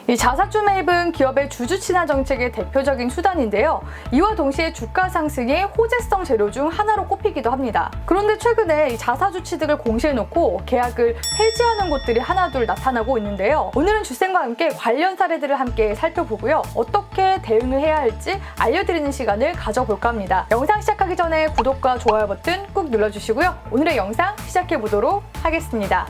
이 자사주 매입은 기업의 주주 친화 정책의 대표적인 수단인데요. 이와 동시에 주가 상승의 호재성 재료 중 하나로 꼽히기도 합니다. 그런데 최근에 이 자사주 취득을 공시해놓고 계약을 해지하는 곳들이 하나둘 나타나고 있는데요. 오늘은 주쌤과 함께 관련 사례들을 함께 살펴보고요. 어떻게 대응을 해야 할지 알려드리는 시간을 가져볼까 합니다. 영상 시작하기 전에 구독과 좋아요 버튼 꾹 눌러주시고요. 오늘의 영상 시작해보도록 하겠습니다.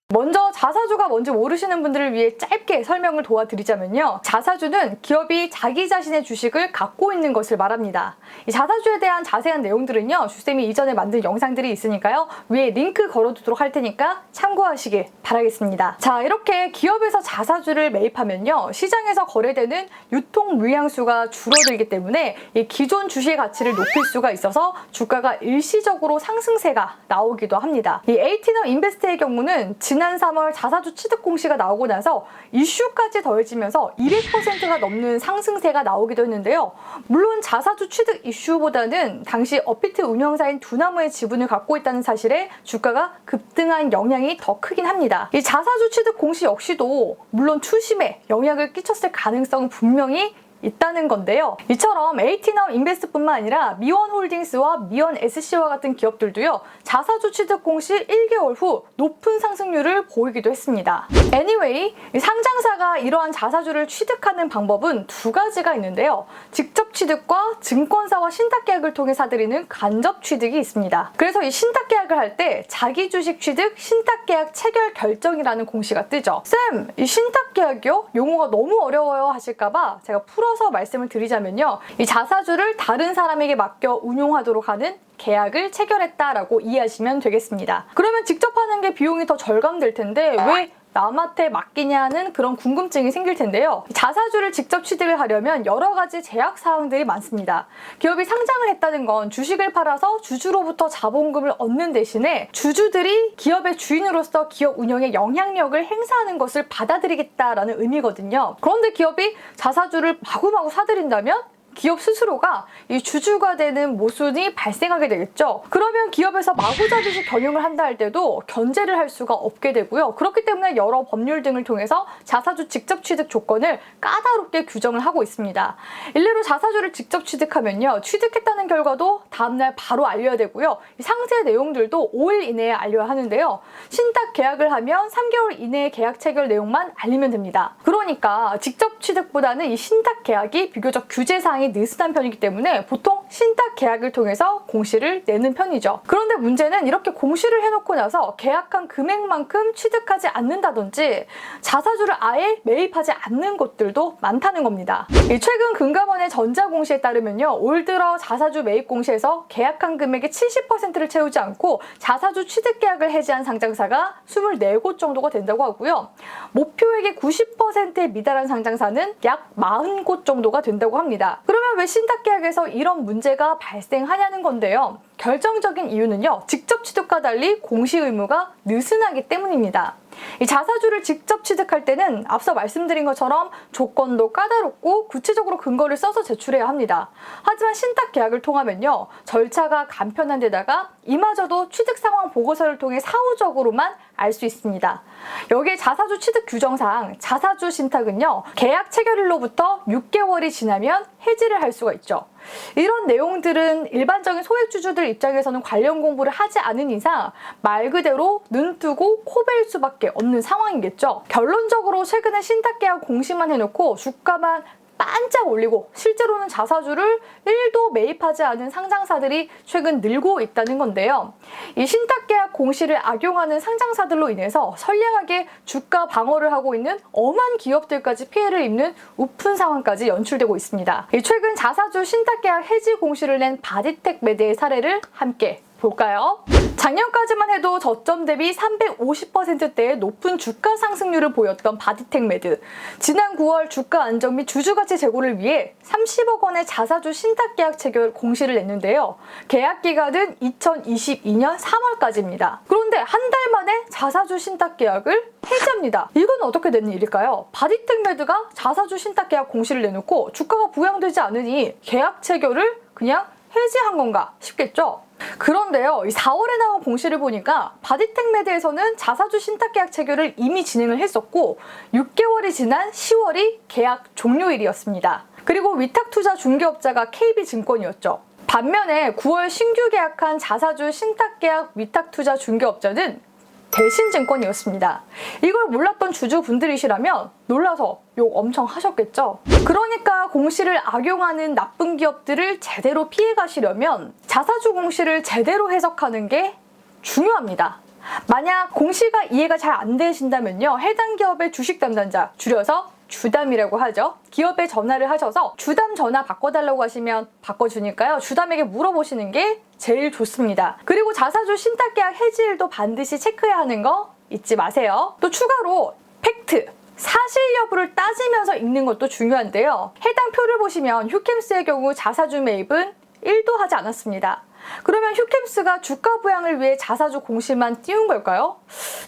먼저 자사주가 뭔지 모르시는 분들을 위해 짧게 설명을 도와드리자면요. 자사주는 기업이 자기 자신의 주식을 갖고 있는 것을 말합니다. 이 자사주에 대한 자세한 내용들은요. 주쌤이 이전에 만든 영상들이 있으니까요. 위에 링크 걸어두도록 할 테니까 참고하시길 바라겠습니다. 자, 이렇게 기업에서 자사주를 매입하면요. 시장에서 거래되는 유통 물량수가 줄어들기 때문에 이 기존 주식의 가치를 높일 수가 있어서 주가가 일시적으로 상승세가 나오기도 합니다. 이 에이티넘 인베스트의 경우는 지난 3월 자사주 취득 공시가 나오고 나서 이슈까지 더해지면서 200%가 넘는 상승세가 나오기도 했는데요. 물론 자사주 취득 이슈보다는 당시 업비트 운영사인 두나무의 지분을 갖고 있다는 사실에 주가가 급등한 영향이 더 크긴 합니다. 이 자사주 취득 공시 역시도 물론 추심에 영향을 끼쳤을 가능성은 분명히 있다는 건데요. 이처럼 에이티넘 인베스트뿐만 아니라 미원홀딩스와 미원SC와 같은 기업들도요. 자사주 취득 공시 1개월 후 높은 상승률을 보이기도 했습니다. Anyway, 상장사가 이러한 자사주를 취득하는 방법은 두 가지가 있는데요. 직접 취득과 증권사와 신탁계약을 통해 사들이는 간접 취득이 있습니다. 그래서 이 신탁계약을 할 때 자기 주식 취득, 신탁계약 체결 결정이라는 공시가 뜨죠. 쌤, 이 신탁계약이요? 용어가 너무 어려워요 하실까봐 제가 풀어서 말씀을 드리자면요. 이 자사주를 다른 사람에게 맡겨 운용하도록 하는 계약을 체결했다라고 이해하시면 되겠습니다. 그러면 직접 하는 게 비용이 더 절감될 텐데 왜 남한테 맡기냐는 그런 궁금증이 생길 텐데요. 자사주를 직접 취득을 하려면 여러 가지 제약 사항들이 많습니다. 기업이 상장을 했다는 건 주식을 팔아서 주주로부터 자본금을 얻는 대신에 주주들이 기업의 주인으로서 기업 운영에 영향력을 행사하는 것을 받아들이겠다라는 의미거든요. 그런데 기업이 자사주를 마구마구 사들인다면 기업 스스로가 이 주주가 되는 모순이 발생하게 되겠죠. 그러면 기업에서 마구잡이식 경영을 한다 할 때도 견제를 할 수가 없게 되고요. 그렇기 때문에 여러 법률 등을 통해서 자사주 직접 취득 조건을 까다롭게 규정을 하고 있습니다. 일례로 자사주를 직접 취득하면요. 취득했다는 결과도 다음날 바로 알려야 되고요. 상세 내용들도 5일 이내에 알려야 하는데요. 신탁 계약을 하면 3개월 이내에 계약 체결 내용만 알리면 됩니다. 그러니까 직접 취득보다는 이 신탁 계약이 비교적 규제사항이 느슨한 편이기 때문에 보통 신탁 계약을 통해서 공시를 내는 편이죠. 그런데 문제는 이렇게 공시를 해놓고 나서 계약한 금액만큼 취득하지 않는다든지 자사주를 아예 매입하지 않는 곳들도 많다는 겁니다. 최근 금감원의 전자공시에 따르면요. 올 들어 자사주 매입 공시에서 계약한 금액의 70%를 채우지 않고 자사주 취득 계약을 해지한 상장사가 24곳 정도가 된다고 하고요. 목표액의 90%에 미달한 상장사는 약 40곳 정도가 된다고 합니다. 그러면 왜 신탁계약에서 이런 문제가 발생하냐는 건데요. 결정적인 이유는요. 직접 취득과 달리 공시 의무가 느슨하기 때문입니다. 이 자사주를 직접 취득할 때는 앞서 말씀드린 것처럼 조건도 까다롭고 구체적으로 근거를 써서 제출해야 합니다. 하지만 신탁 계약을 통하면요. 절차가 간편한 데다가 이마저도 취득 상황 보고서를 통해 사후적으로만 알 수 있습니다. 여기에 자사주 취득 규정상 자사주 신탁은요. 계약 체결일로부터 6개월이 지나면 해지를 할 수가 있죠. 이런 내용들은 일반적인 소액주주들 입장에서는 관련 공부를 하지 않은 이상 말 그대로 눈 뜨고 코 벨 수밖에 없는 상황이겠죠. 결론적으로 최근에 신탁계약 공시만 해놓고 주가만 반짝 올리고 실제로는 자사주를 1도 매입하지 않은 상장사들이 최근 늘고 있다는 건데요. 이 신탁계약 공시를 악용하는 상장사들로 인해서 선량하게 주가 방어를 하고 있는 엄한 기업들까지 피해를 입는 우픈 상황까지 연출되고 있습니다. 최근 자사주 신탁계약 해지 공시를 낸 바디텍 매드의 사례를 함께 볼까요? 작년까지만 해도 저점 대비 350%대의 높은 주가 상승률을 보였던 바디텍 매드. 지난 9월 주가 안정 및 주주가치 제고를 위해 30억 원의 자사주 신탁계약 체결 공시를 냈는데요. 계약 기간은 2022년 3월까지입니다. 그런데 한 달 만에 자사주 신탁계약을 해지합니다. 이건 어떻게 된 일일까요? 바디텍 매드가 자사주 신탁계약 공시를 내놓고 주가가 부양되지 않으니 계약 체결을 그냥 해지한 건가 싶겠죠? 그런데요, 이 4월에 나온 공시를 보니까 바디텍메드에서는 자사주 신탁계약 체결을 이미 진행을 했었고 6개월이 지난 10월이 계약 종료일이었습니다. 그리고 위탁투자 중개업자가 KB증권이었죠. 반면에 9월 신규 계약한 자사주 신탁계약 위탁투자 중개업자는 대신증권이었습니다. 이걸 몰랐던 주주분들이시라면 놀라서 욕 엄청 하셨겠죠? 그러니까 공시를 악용하는 나쁜 기업들을 제대로 피해가시려면 자사주 공시를 제대로 해석하는 게 중요합니다. 만약 공시가 이해가 잘 안 되신다면요, 해당 기업의 주식 담당자, 줄여서 주담이라고 하죠. 기업에 전화를 하셔서 주담 전화 바꿔달라고 하시면 바꿔주니까요, 주담에게 물어보시는 게 제일 좋습니다. 그리고 자사주 신탁계약 해지일도 반드시 체크해야 하는 거 잊지 마세요. 또 추가로 팩트, 사실 여부를 따지면서 읽는 것도 중요한데요. 해당 표를 보시면 휴캠스의 경우 자사주 매입은 1도 하지 않았습니다. 그러면 휴캠스가 주가 부양을 위해 자사주 공시만 띄운 걸까요?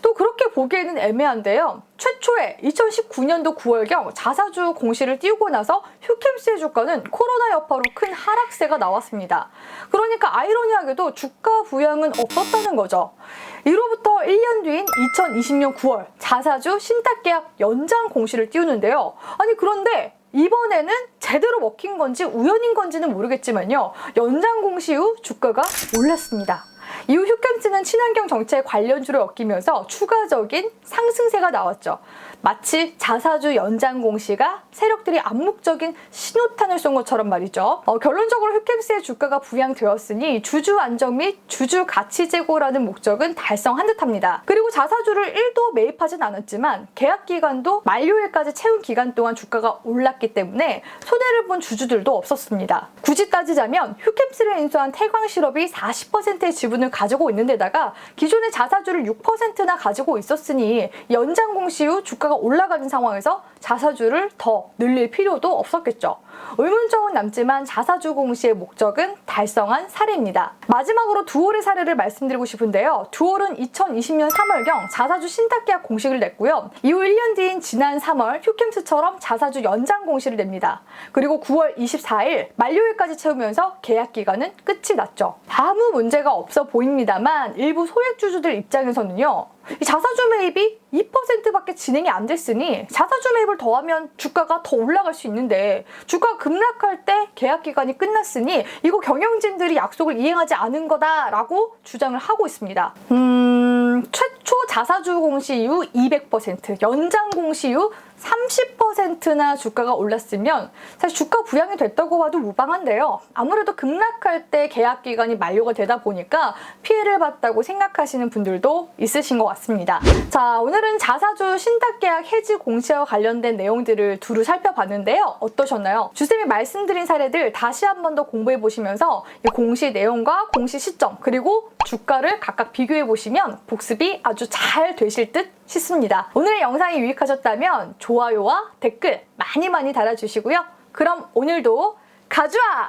또 그렇게 보기에는 애매한데요. 최초에 2019년도 9월경 자사주 공시를 띄우고 나서 휴캠스의 주가는 코로나 여파로 큰 하락세가 나왔습니다. 그러니까 아이러니하게도 주가 부양은 없었다는 거죠. 이로부터 1년 뒤인 2020년 9월 자사주 신탁계약 연장 공시를 띄우는데요. 아니 그런데 이번에는 제대로 먹힌 건지 우연인 건지는 모르겠지만요, 연장 공시 후 주가가 올랐습니다. 이후 휴캠스는 친환경 정책 관련주를 얻기면서 추가적인 상승세가 나왔죠. 마치 자사주 연장 공시가 세력들이 암묵적인 신호탄을 쏜 것처럼 말이죠. 결론적으로 휴캠스의 주가가 부양되었으니 주주 안정 및 주주 가치 제고라는 목적은 달성한 듯합니다. 그리고 자사주를 1도 매입하진 않았지만 계약 기간도 만료일까지 채운 기간 동안 주가가 올랐기 때문에 손해를 본 주주들도 없었습니다. 굳이 따지자면 휴캠스를 인수한 태광실업이 40%의 지분을 가지고 있는 데다가 기존의 자사주를 6%나 가지고 있었으니 연장 공시 후 주가가 올라가는 상황에서 자사주를 더 늘릴 필요도 없었겠죠. 의문점은 남지만 자사주 공시의 목적은 달성한 사례입니다. 마지막으로 두올의 사례를 말씀드리고 싶은데요. 두올은 2020년 3월경 자사주 신탁계약 공시를 냈고요. 이후 1년 뒤인 지난 3월 휴캠스처럼 자사주 연장 공시를 냅니다. 그리고 9월 24일 만료일까지 채우면서 계약 기간은 끝이 났죠. 아무 문제가 없어 보입니다만 일부 소액주주들 입장에서는요, 이 자사주 매입이 2%밖에 진행이 안 됐으니 자사주 매입을 더하면 주가가 더 올라갈 수 있는데 주가가 급락할 때 계약 기간이 끝났으니 이거 경영진들이 약속을 이행하지 않은 거다라고 주장을 하고 있습니다. 최초 자사주 공시 이후 200%, 연장 공시 이후 30%나 주가가 올랐으면 사실 주가 부양이 됐다고 봐도 무방한데요. 아무래도 급락할 때 계약 기간이 만료가 되다 보니까 피해를 봤다고 생각하시는 분들도 있으신 것 같습니다. 자, 오늘은 자사주 신탁계약 해지 공시와 관련된 내용들을 두루 살펴봤는데요. 어떠셨나요? 주쌤이 말씀드린 사례들 다시 한 번 더 공부해 보시면서 이 공시 내용과 공시 시점 그리고 주가를 각각 비교해 보시면 복습이 아주 잘 되실 듯 싶습니다. 오늘의 영상이 유익하셨다면 좋아요와 댓글 많이 달아주시고요. 그럼 오늘도 가져와!